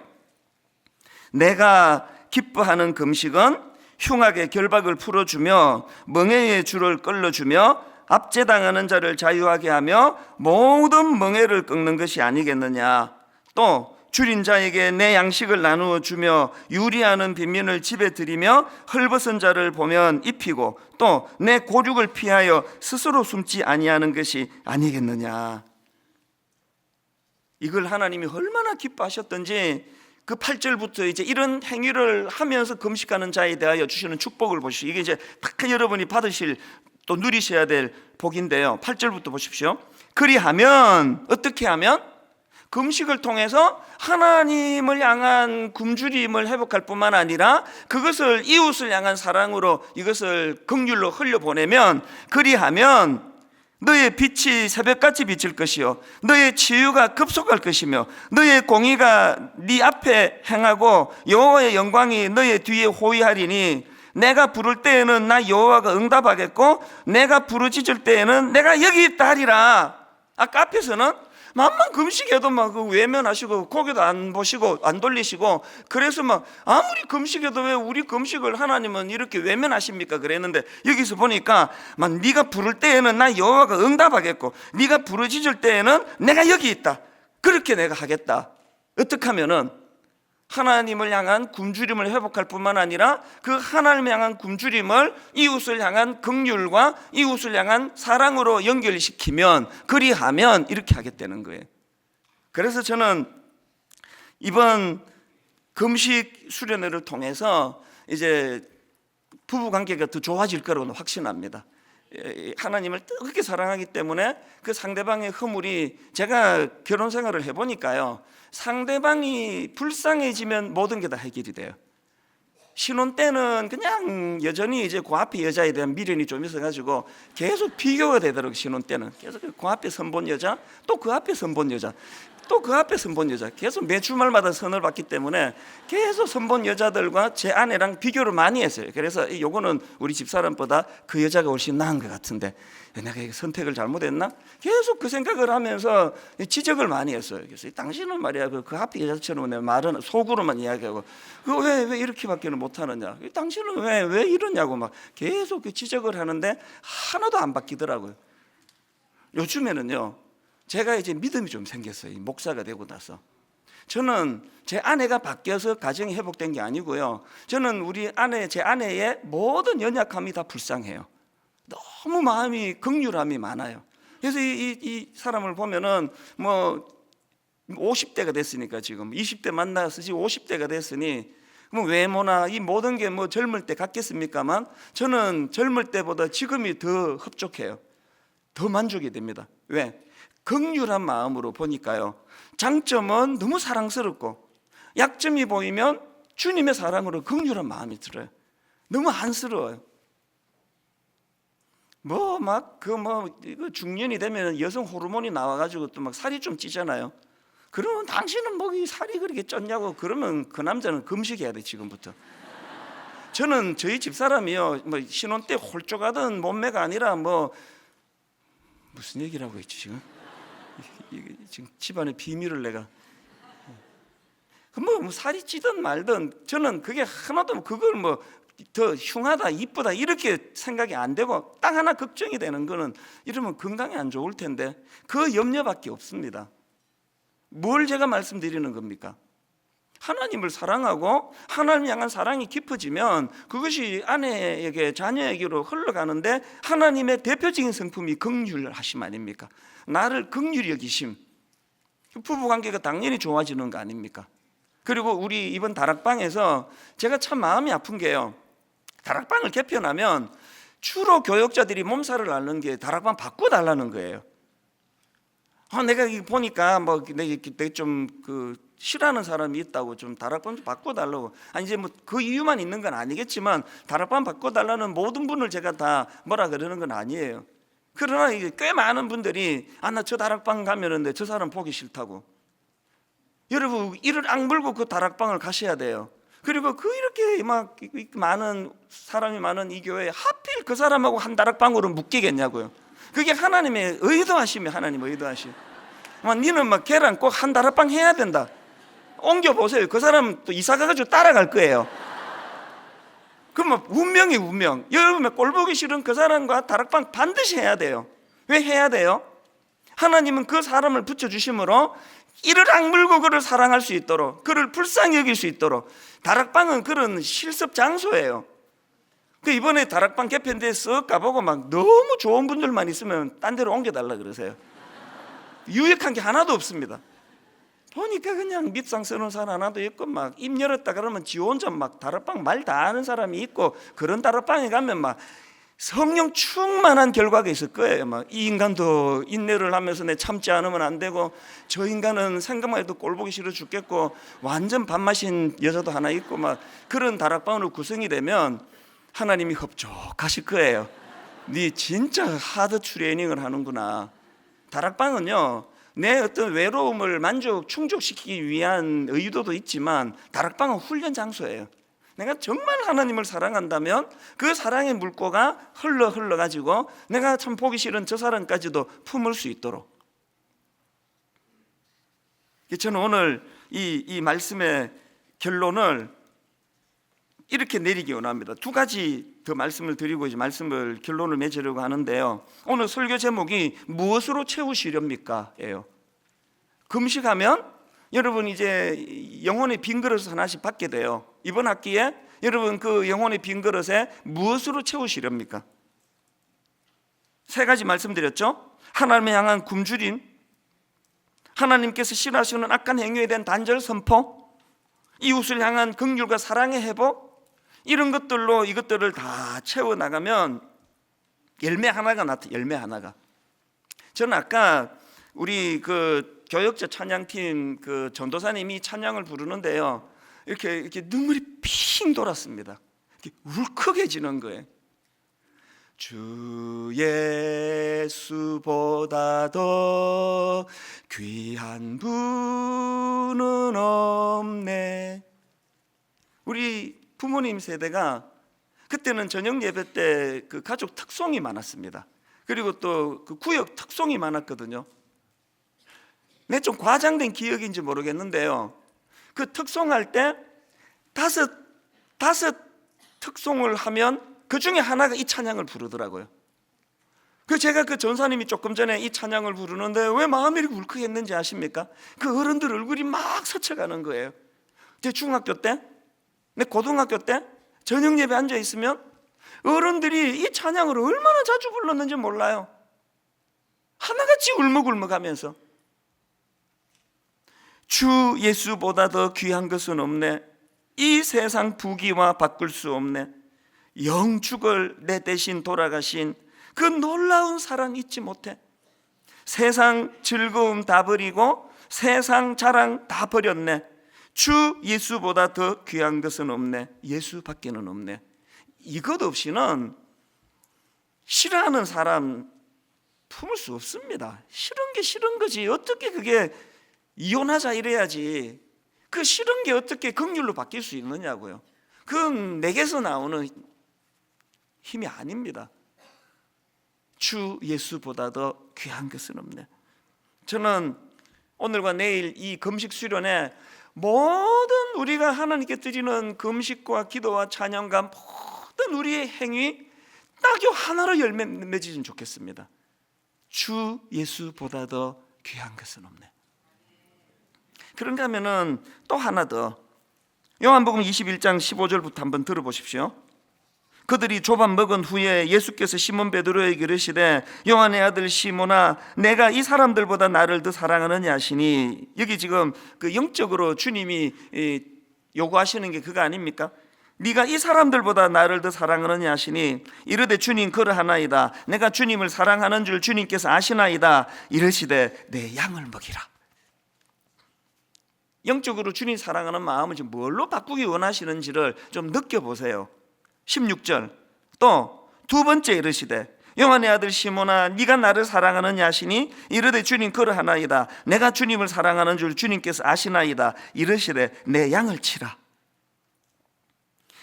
내가 기뻐하는 금식은 흉악의 결박을 풀어주며 멍에의 줄을 끌어주며 압제당하는 자를 자유하게 하며 모든 멍에를 꺾는 것이 아니겠느냐. 또 줄인 자에게 내 양식을 나누어 주며 유리하는 빈민을 집에 들이며 헐벗은 자를 보면 입히고 또 내 고륙을 피하여 스스로 숨지 아니하는 것이 아니겠느냐. 이걸 하나님이 얼마나 기뻐하셨던지 그 8절부터 이제 이런 행위를 하면서 금식하는 자에 대하여 주시는 축복을 보시오. 이게 이제 딱 여러분이 받으실 또 누리셔야 될 복인데요. 8절부터 보십시오. 그리하면 어떻게 하면? 금식을 통해서 하나님을 향한 굶주림을 회복할 뿐만 아니라 그것을 이웃을 향한 사랑으로 이것을 긍휼로 흘려보내면, 그리하면 너의 빛이 새벽같이 비칠 것이요 너의 치유가 급속할 것이며 너의 공의가 네 앞에 행하고 여호와의 영광이 너의 뒤에 호위하리니 내가 부를 때에는 나 여호와가 응답하겠고 내가 부르짖을 때에는 내가 여기 있다 하리라. 아까 앞에서는 맘만 금식해도 막 외면하시고 고개도 안 보시고 안 돌리시고 그래서 막 아무리 금식해도 왜 우리 금식을 하나님은 이렇게 외면하십니까? 그랬는데 여기서 보니까 막 네가 부를 때에는 나 여호와가 응답하겠고 네가 부르짖을 때에는 내가 여기 있다. 그렇게 내가 하겠다. 어떻게 하면은 하나님을 향한 굶주림을 회복할 뿐만 아니라 그 하나님을 향한 굶주림을 이웃을 향한 긍휼과 이웃을 향한 사랑으로 연결시키면, 그리하면 이렇게 하겠다는 거예요. 그래서 저는 이번 금식 수련회를 통해서 이제 부부 관계가 더 좋아질 거라고 확신합니다. 하나님을 뜨겁게 사랑하기 때문에 그 상대방의 허물이, 제가 결혼 생활을 해보니까요, 상대방이 불쌍해지면 모든 게 다 해결이 돼요. 신혼 때는 그냥 여전히 이제 그 앞에 여자에 대한 미련이 좀 있어가지고 계속 비교가 되더라고요. 신혼 때는 계속 그 앞에 선본 여자, 또 그 앞에 선본 여자, 또 그 앞에 선본 여자, 계속 매 주말마다 선을 받기 때문에 계속 선본 여자들과 제 아내랑 비교를 많이 했어요. 그래서 요거는 우리 집사람보다 그 여자가 훨씬 나은 것 같은데 내가 선택을 잘못했나? 계속 그 생각을 하면서 지적을 많이 했어요. 그래서 당신은 말이야 그 앞에 여자처럼 내 말은 속으로만 이야기하고 왜 이렇게밖에는 못하느냐? 당신은 왜 이러냐고 막 계속 그 지적을 하는데 하나도 안 바뀌더라고요. 요즘에는요, 제가 이제 믿음이 좀 생겼어요. 목사가 되고 나서 저는 제 아내가 바뀌어서 가정이 회복된 게 아니고요, 저는 제 아내의 모든 연약함이 다 불쌍해요. 너무 마음이 긍휼함이 많아요. 그래서 이 사람을 보면은 뭐 50대가 됐으니까 지금 20대 만나서 지금 50대가 됐으니 뭐 외모나 이 모든 게 뭐 젊을 때 같겠습니까만 저는 젊을 때보다 지금이 더 흡족해요. 더 만족이 됩니다. 왜? 긍휼한 마음으로 보니까요, 장점은 너무 사랑스럽고 약점이 보이면 주님의 사랑으로 긍휼한 마음이 들어요. 너무 안쓰러워요. 이거 중년이 되면 여성 호르몬이 나와가지고 또 막 살이 좀 찌잖아요. 그러면 당신은 뭐 이 살이 그렇게 쪘냐고. 그러면 그 남자는 금식해야 돼 지금부터. 저는 저희 집사람이요, 뭐 신혼 때 홀쭉하던 몸매가 아니라 무슨 얘기를 하고 있지 지금? 지금 집안의 비밀을 내가 살이 찌든 말든 저는 그게 하나도 그걸 더 흉하다 이쁘다 이렇게 생각이 안 되고, 딱 하나 걱정이 되는 거는 이러면 건강에 안 좋을 텐데 그 염려밖에 없습니다. 뭘 제가 말씀드리는 겁니까? 하나님을 사랑하고 하나님 향한 사랑이 깊어지면 그것이 아내에게 자녀에게로 흘러가는데, 하나님의 대표적인 성품이 긍휼하심 아닙니까? 나를 긍휼히 여기심. 부부관계가 당연히 좋아지는 거 아닙니까? 그리고 우리 이번 다락방에서 제가 참 마음이 아픈 게요, 다락방을 개편하면 주로 교역자들이 몸살을 앓는 게 다락방 바꿔달라는 거예요. 내가 보니까 내가 좀 싫어하는 사람이 있다고 좀 다락방 좀 바꿔달라고. 이제 그 이유만 있는 건 아니겠지만 다락방 바꿔달라는 모든 분을 제가 다 뭐라 그러는 건 아니에요. 그러나 이게 꽤 많은 분들이 나 저 다락방 가면은 저 사람 보기 싫다고. 여러분, 이를 악물고 그 다락방을 가셔야 돼요. 그리고 이렇게 많은 사람이 많은 이 교회에 하필 그 사람하고 한 다락방으로 묶이겠냐고요. 그게 하나님의 의도하심이, 하나님 의도하심. 니는 걔랑 꼭 한 다락방 해야 된다. 옮겨보세요. 그 사람 또 이사 가가지고 따라갈 거예요. 그럼 운명이 운명. 여러분의 꼴 보기 싫은 그 사람과 다락방 반드시 해야 돼요. 왜 해야 돼요? 하나님은 그 사람을 붙여주심으로 이를 악물고 그를 사랑할 수 있도록, 그를 불쌍히 여길 수 있도록. 다락방은 그런 실습 장소예요. 이번에 다락방 개편대에 쓱 가보고 너무 좋은 분들만 있으면 딴 데로 옮겨달라 그러세요. 유익한 게 하나도 없습니다. 보니까 그냥 밑상 쓰는 사람 하나도 있고, 입 열었다 그러면 지 혼자 다락방 말 다 하는 사람이 있고, 그런 다락방에 가면 성령 충만한 결과가 있을 거예요. 이 인간도 인내를 하면서 내 참지 않으면 안 되고, 저 인간은 생각만 해도 꼴보기 싫어 죽겠고, 완전 밥 마신 여자도 하나 있고, 그런 다락방으로 구성이 되면 하나님이 흡족하실 거예요. 네 진짜 하드 트레이닝을 하는구나. 다락방은요, 내 어떤 외로움을 충족시키기 위한 의도도 있지만 다락방은 훈련 장소예요. 내가 정말 하나님을 사랑한다면 그 사랑의 물꼬가 흘러가지고 내가 참 보기 싫은 저 사람까지도 품을 수 있도록. 저는 오늘 이 말씀의 결론을 이렇게 내리기 원합니다. 두 가지 더 말씀을 드리고 이제 결론을 맺으려고 하는데요, 오늘 설교 제목이 무엇으로 채우시렵니까? 예요. 금식하면 여러분 이제 영혼의 빈 그릇을 하나씩 받게 돼요. 이번 학기에 여러분 그 영혼의 빈 그릇에 무엇으로 채우시렵니까? 세 가지 말씀드렸죠. 하나님을 향한 굶주림, 하나님께서 싫어하시는 악한 행위에 대한 단절 선포, 이웃을 향한 긍휼과 사랑의 회복, 이런 것들로 이것들을 다 채워나가면 열매 하나가 열매 하나가. 저는 아까 우리 교역자 찬양팀 전도사님이 찬양을 부르는데요, 이렇게 눈물이 핑 돌았습니다. 이렇게 울컥해지는 거예요. 주 예수보다 더 귀한 분은 없네. 우리 부모님 세대가 그때는 저녁 예배 때 가족 특송이 많았습니다. 그리고 또 구역 특송이 많았거든요. 내 좀 과장된 기억인지 모르겠는데요, 그 특송할 때 다섯 특송을 하면 그 중에 하나가 이 찬양을 부르더라고요. 제가 전사님이 조금 전에 이 찬양을 부르는데 왜 마음이 이렇게 울컥했는지 아십니까? 그 어른들 얼굴이 막 스쳐가는 거예요. 제 중학교 때, 내 고등학교 때 저녁 예배 앉아 있으면 어른들이 이 찬양을 얼마나 자주 불렀는지 몰라요. 하나같이 울먹울먹하면서 주 예수보다 더 귀한 것은 없네. 이 세상 부귀와 바꿀 수 없네. 영축을 내 대신 돌아가신 그 놀라운 사랑 잊지 못해. 세상 즐거움 다 버리고 세상 자랑 다 버렸네. 주 예수보다 더 귀한 것은 없네. 예수밖에는 없네. 이것 없이는 싫어하는 사람 품을 수 없습니다. 싫은 게 싫은 거지. 어떻게 그게 이혼하자 이래야지. 그 싫은 게 어떻게 긍휼로 바뀔 수 있느냐고요. 그건 내게서 나오는 힘이 아닙니다. 주 예수보다 더 귀한 것은 없네. 저는 오늘과 내일 이 금식 수련회 모든 우리가 하나님께 드리는 금식과 기도와 찬양과 모든 우리의 행위 딱 이 하나로 열매 맺으면 좋겠습니다. 주 예수보다 더 귀한 것은 없네. 그런가 하면은 또 하나 더, 요한복음 21장 15절부터 한번 들어보십시오. 그들이 조밥 먹은 후에 예수께서 시몬 베드로에게 이르시되 요한의 아들 시몬아 내가 이 사람들보다 나를 더 사랑하느냐 하시니, 여기 지금 그 영적으로 주님이 요구하시는 게 그거 아닙니까? 네가 이 사람들보다 나를 더 사랑하느냐 하시니 이르되 주님 그러하나이다. 내가 주님을 사랑하는 줄 주님께서 아시나이다. 이르시되 내 양을 먹이라. 영적으로 주님 사랑하는 마음을 지금 뭘로 바꾸기 원하시는지를 좀 느껴보세요. 16절 또 두 번째 이르시되 요한의 아들 시몬아 네가 나를 사랑하느냐 하시니 이르되 주님 그러하나이다. 내가 주님을 사랑하는 줄 주님께서 아시나이다. 이르시되 내 양을 치라.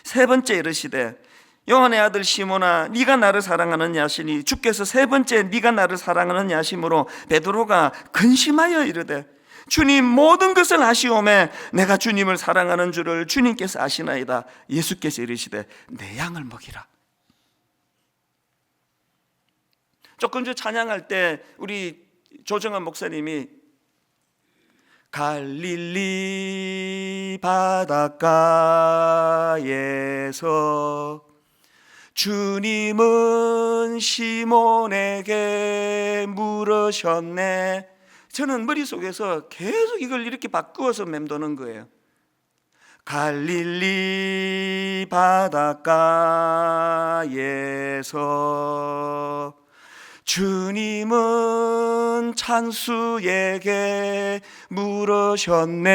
세 번째 이르시되 요한의 아들 시몬아 네가 나를 사랑하느냐 하시니 주께서 세 번째 네가 나를 사랑하느냐 하심으로 베드로가 근심하여 이르되 주님 모든 것을 아시오매 내가 주님을 사랑하는 줄을 주님께서 아시나이다. 예수께서 이르시되 내 양을 먹이라. 조금 전 찬양할 때 우리 조정한 목사님이 갈릴리 바닷가에서 주님은 시몬에게 물으셨네. 저는 머릿속에서 계속 이걸 이렇게 바꾸어서 맴도는 거예요. 갈릴리 바닷가에서 주님은 찬수에게 물으셨네.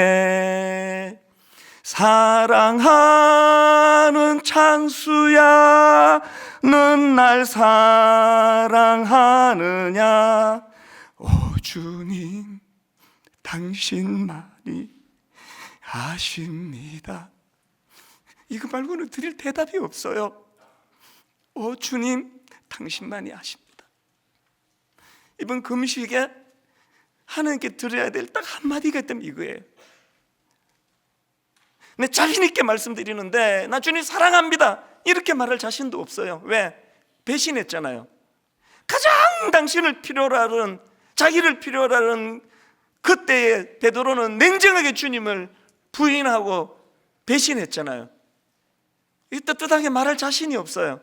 사랑하는 찬수야 넌 날 사랑하느냐. 오 주님 당신만이 아십니다. 이거 말고는 드릴 대답이 없어요. 오 주님 당신만이 아십니다. 이번 금식에 하나님께 드려야 될 딱 한마디가 있다면 이거예요. 내 자신 있게 말씀드리는데 나 주님 사랑합니다 이렇게 말할 자신도 없어요. 왜? 배신했잖아요. 가장 당신을 필요로 하는, 자기를 필요로 하는 그때에 베드로는 냉정하게 주님을 부인하고 배신했잖아요. 이 떳떳하게 말할 자신이 없어요.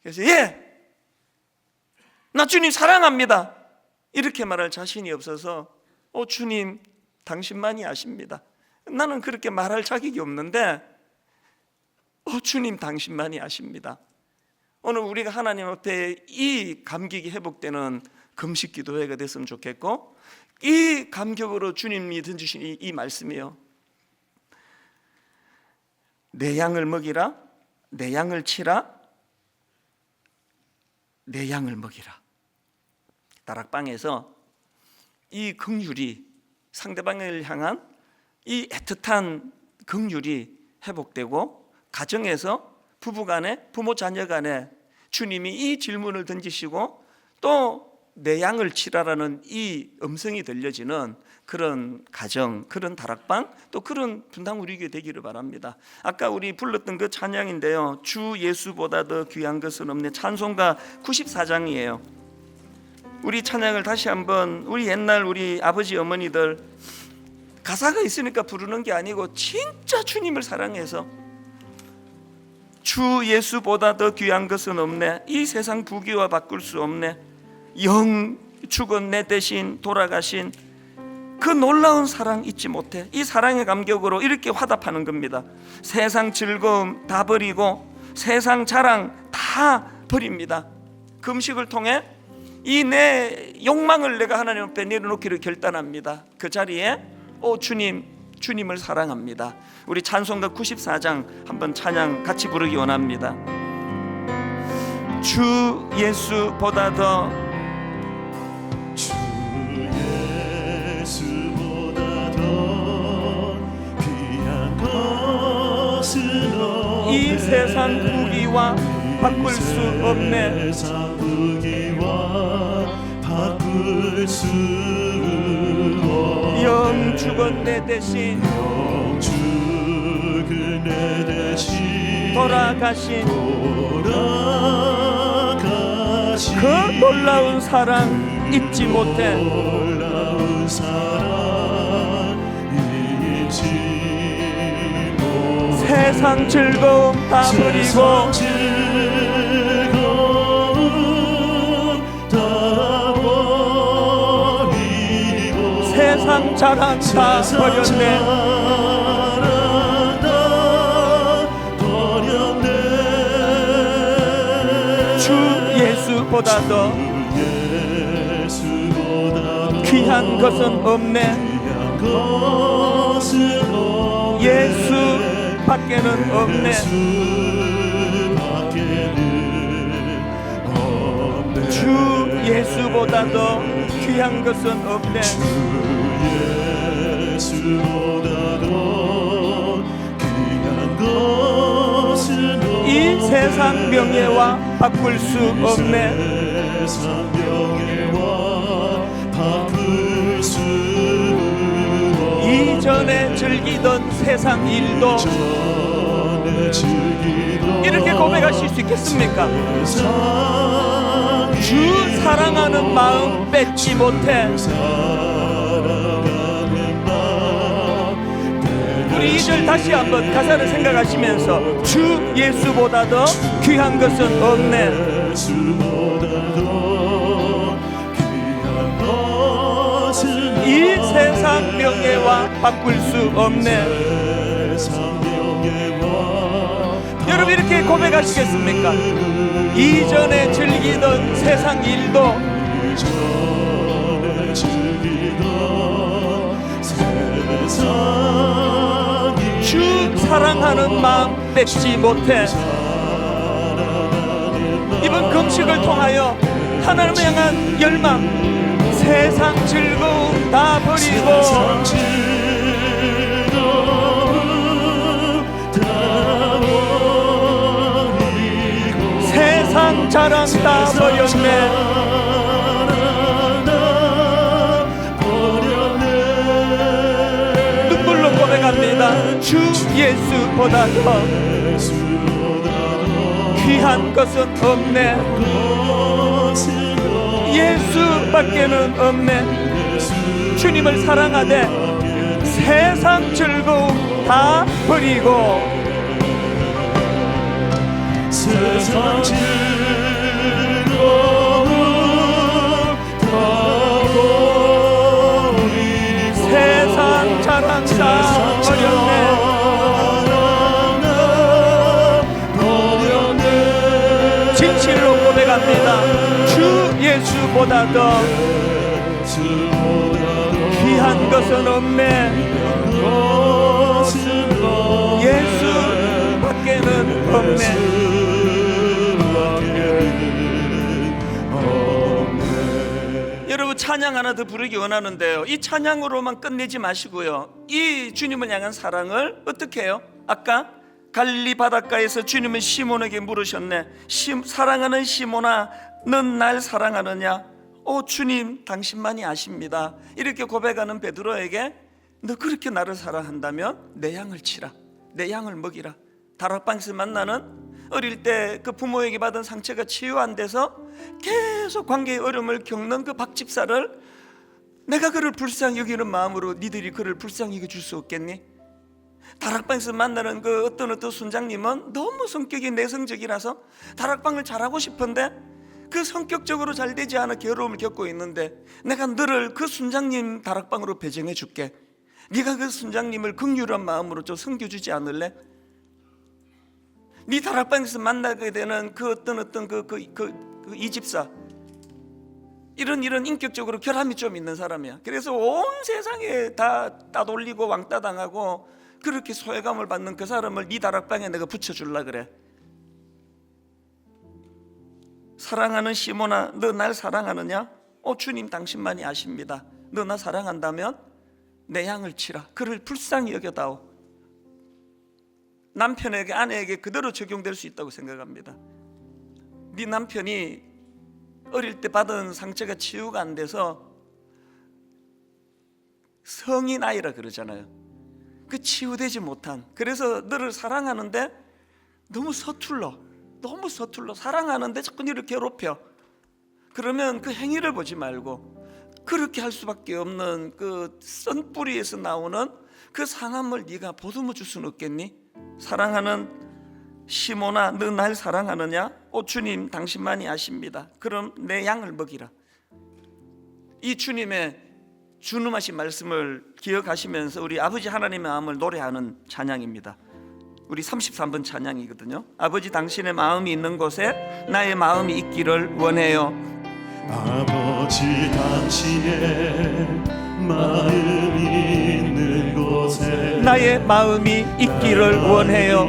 그래서 나 주님 사랑합니다 이렇게 말할 자신이 없어서 주님 당신만이 아십니다. 나는 그렇게 말할 자격이 없는데 주님 당신만이 아십니다. 오늘 우리가 하나님 앞에 이 감격이 회복되는 금식 기도회가 됐으면 좋겠고, 이 감격으로 주님이 던지신 이 말씀이요, 내 양을 먹이라, 내 양을 치라, 내 양을 먹이라. 다락방에서 이 긍휼이, 상대방을 향한 이 애틋한 긍휼이 회복되고, 가정에서 부부간에, 부모 자녀간에 주님이 이 질문을 던지시고 또 내 양을 치라라는 이 음성이 들려지는 그런 가정, 그런 다락방, 또 그런 분당 우리 교회 되기를 바랍니다. 아까 우리 불렀던 그 찬양인데요, 주 예수보다 더 귀한 것은 없네. 찬송가 94장이에요 우리 찬양을 다시 한번, 우리 옛날 우리 아버지 어머니들 가사가 있으니까 부르는 게 아니고 진짜 주님을 사랑해서 주 예수보다 더 귀한 것은 없네. 이 세상 부귀와 바꿀 수 없네. 영 죽은 내 대신 돌아가신 그 놀라운 사랑 잊지 못해. 이 사랑의 감격으로 이렇게 화답하는 겁니다. 세상 즐거움 다 버리고 세상 자랑 다 버립니다. 금식을 통해 이 내 욕망을 내가 하나님 앞에 내려놓기를 결단합니다. 그 자리에 주님을 사랑합니다. 우리 찬송가 94장 한번 찬양 같이 부르기 원합니다. 주 예수보다 더 주 예수보다 더 귀한 것은 없네. 이 세상 부귀와 바꿀 수 없네. 세상 부귀와 바꿀 수 없네. 영죽은 내 대신 영죽은 내 대신 돌아가신 돌아가신 그 놀라운 사랑 잊지 못해. 놀라운 사랑 잊지 못해. 세상 즐거움 다 버리고 세상 즐거움 다 버리고 세상 자랑 다 버렸네. 주 예수보다 더 귀한 것은 없네. 예수 밖에는 없네. 주 예수보다 더 귀한 것은 없네. 이 세상 명예와 바꿀 수 없네. 이전에 즐기던 세상 일도 이렇게 고백하실 수 있겠습니까? 주 사랑하는 마음 뺏지 못해. 우리 2절 다시 한번 가사를 생각하시면서 주 예수보다 더 귀한 것은 없네. 이 세상 명예와 바꿀 수 없네. 여러분 이렇게 고백하시겠습니까? 이전에 즐기던 세상 일도 주 사랑하는 마음 뺏지 못해. 이번 금식을 통하여 하나님을 향한 열망, 세상 즐거움 다 버리고 세상 자랑 다 버렸네. 눈물로 고백합니다. 주 예수보다 더 귀한 것은 없네. 예수밖에는 없네. 주님을 사랑하되 세상 즐거움 다 버리고 세상 즐거움 다 버리고 세상 자랑 다 버렸네. 진실로 고백합니다. 주 예수보다 더 귀한 것은 없네. 예수 밖에는 없네. 여러분 찬양 하나 더 부르기 원하는데요, 이 찬양으로만 끝내지 마시고요, 이 주님을 향한 사랑을 어떻게 해요? 아까 갈릴리 바닷가에서 주님은 시몬에게 물으셨네. 사랑하는 시몬아, 넌 날 사랑하느냐? 주님 당신만이 아십니다. 이렇게 고백하는 베드로에게 너 그렇게 나를 사랑한다면 내 양을 치라, 내 양을 먹이라. 다락방에서 만나는 어릴 때 그 부모에게 받은 상처가 치유 안 돼서 계속 관계의 어려움을 겪는 그 박 집사를 내가 그를 불쌍히 여기는 마음으로 니들이 그를 불쌍히 여겨줄 수 없겠니? 다락방에서 만나는 그 어떤 순장님은 너무 성격이 내성적이라서 다락방을 잘하고 싶은데 그 성격적으로 잘 되지 않아 괴로움을 겪고 있는데 내가 너를 그 순장님 다락방으로 배정해 줄게. 네가 그 순장님을 긍휼한 마음으로 좀 섬겨주지 않을래? 네 다락방에서 만나게 되는 그 어떤 이 집사, 이런 인격적으로 결함이 좀 있는 사람이야. 그래서 온 세상에 다 따돌리고 왕따 당하고 그렇게 소외감을 받는 그 사람을 네 다락방에 내가 붙여줄라 그래. 사랑하는 시몬아, 너 날 사랑하느냐? 주님 당신만이 아십니다. 너 나 사랑한다면 내 양을 치라. 그를 불쌍히 여겨다오. 남편에게, 아내에게 그대로 적용될 수 있다고 생각합니다. 네 남편이 어릴 때 받은 상처가 치유가 안 돼서 성인 아이라 그러잖아요. 그 치유되지 못한, 그래서 너를 사랑하는데 너무 서툴러 사랑하는데 자꾸 너를 괴롭혀. 그러면 그 행위를 보지 말고 그렇게 할 수밖에 없는 그 쓴뿌리에서 나오는 그 상함을 네가 보듬어 줄 수는 없겠니? 사랑하는 시몬아, 너 날 사랑하느냐? 주님 당신만이 아십니다. 그럼 내 양을 먹이라. 이 주님의 준엄하신 말씀을 기억하시면서 우리 아버지 하나님의 마음을 노래하는 찬양입니다. 우리 33번 찬양이거든요. 아버지 당신의 마음이 있는 곳에 나의 마음이 있기를 원해요. 아버지 당신의 마음이 있는 곳에 나의 마음이 있기를 원해요.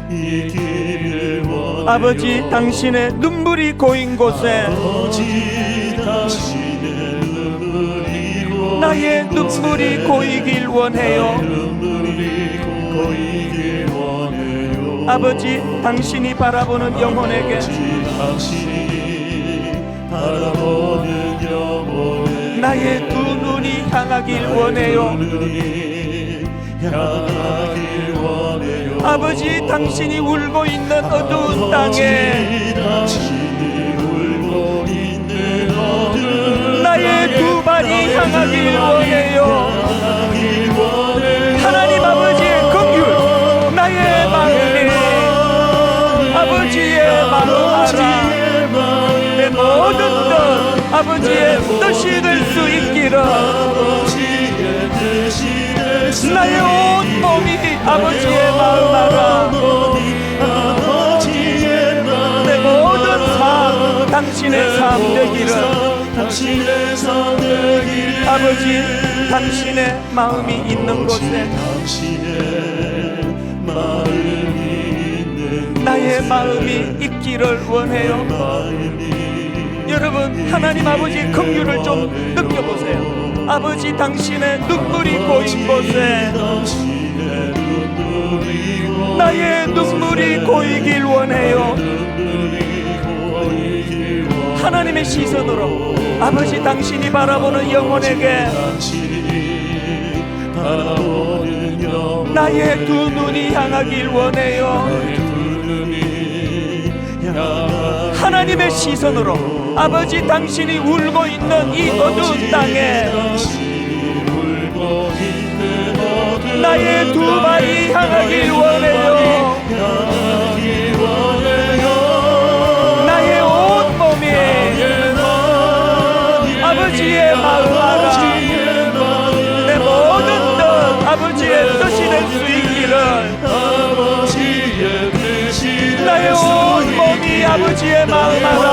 있기를 원해요. 아버지 당신의 눈물이 고인 곳에 아버지 당신의 눈물이 고인 나의 눈물이 고이길 원해요. 눈물이 고이길 원해요. 아버지 당신이 바라보는 영혼에게 아버지 당신이 바라보는 영혼에 나의 두 눈이 향하길 원해요. 눈이 향하길 원해요. 아버지 당신이 울고 있는 어두운 땅에 당신이 울고 있는 어두운 나의 두 발이 향하길 원해요. 하나님 아버지의 긍휼, 나의 마음이 아버지의 마음 알아. 내 모든 뜻 아버지의 뜻이 될 수 있기를. 나의 온 몸이 아버지의 마음 알아. 내 모든 삶 당신의 삶 되기를. 아버지 당신의 마음이 있는 곳에 나의 마음이 있기를 원해요. 여러분, 하나님 아버지의 긍휼을 좀 느껴보세요. 아버지 당신의 눈물이 고인 곳에 나의 눈물이 고이길 원해요. 하나님의 시선으로 아버지 당신이 바라보는 영혼에게 나의 두 눈이 향하길 원해요. 하나님의 시선으로 아버지 당신이 울고 있는 이 어두운 땅에 나의 두 발이 향하길 원해요. 나의 온 몸이 아버지의 마음 알아. 내 모든 뜻 아버지의 뜻이 될 수 있기를. 나의 온 몸이 아버지의 마음 알아.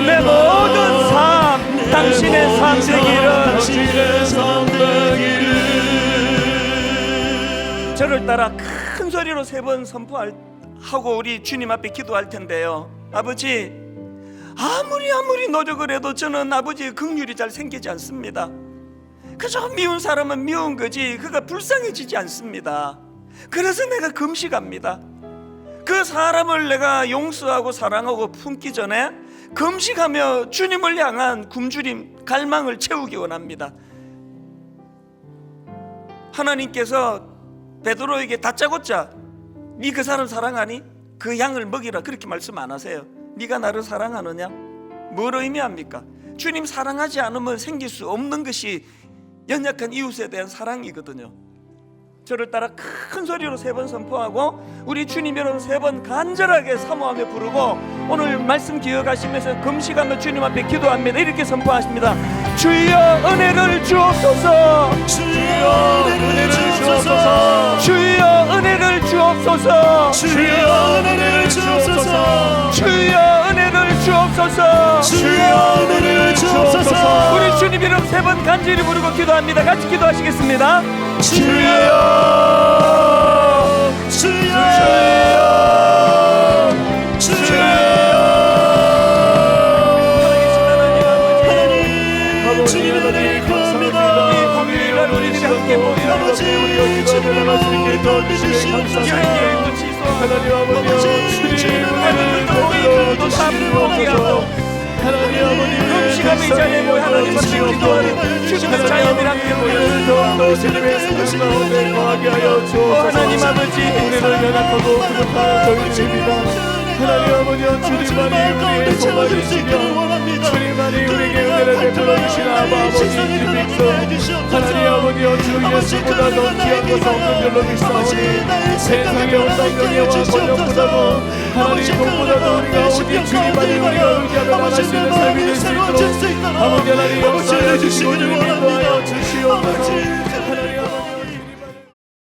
내 모든 삶 당신의 삶 되기를. 저를 따라 큰 소리로 3번 선포하고 우리 주님 앞에 기도할 텐데요. 아버지, 아무리 노력을 해도 저는 아버지의 긍휼이 잘 생기지 않습니다. 그저 미운 사람은 미운 거지 그가 불쌍해지지 않습니다. 그래서 내가 금식합니다. 그 사람을 내가 용서하고 사랑하고 품기 전에 금식하며 주님을 향한 굶주림, 갈망을 채우기 원합니다. 하나님께서 베드로에게 다짜고짜 네 그 사람 사랑하니? 그 양을 먹이라 그렇게 말씀 안 하세요. 네가 나를 사랑하느냐? 뭘 의미합니까? 주님 사랑하지 않으면 생길 수 없는 것이 연약한 이웃에 대한 사랑이거든요. 저를 따라 큰 소리로 3번 선포하고 우리 주님 여러분 3번 간절하게 사모하며 부르고 오늘 말씀 기억하시면서 금식하며 주님 앞에 기도합니다. 이렇게 선포하십니다. 주여 은혜를 주옵소서. 주여 은혜를 주옵소서. 주여 은혜를 주옵소서. 주여 은혜를 주옵소서. 주여 은혜를 주옵소서. 주여 은혜를 주옵소서. 우리 주님 이름 3번 간절히 부르고 기도합니다. 같이 기도하시겠습니다. 주여 하나님 아버지 시간이 자리에 모여 하나님 앞에 기도하는 주님의 자녀들 앞에 모여 더욱더 주님의 사랑 가운데 거하게 하여 주옵소서. 하나님 아버지 우리를 연약하고 부족한 저희들입니다. 하나님 아버지 주님만이 우리의 소망이시며 주님만이 우리에게 은혜를 베풀어 주신 아버지 주님께서 하나님 아버지 주 예수보다 더 귀한 것은 없는 줄로 믿사오니 세상의 어떤 명예와 권력보다도 하나님 돈보다도 우리가 오직 주님만이 우리가 의지하며 나갈 수 있는 삶이 될 수 있도록 아버지 하나님 역사해 주시고 주님 인도하여 주시옵소서.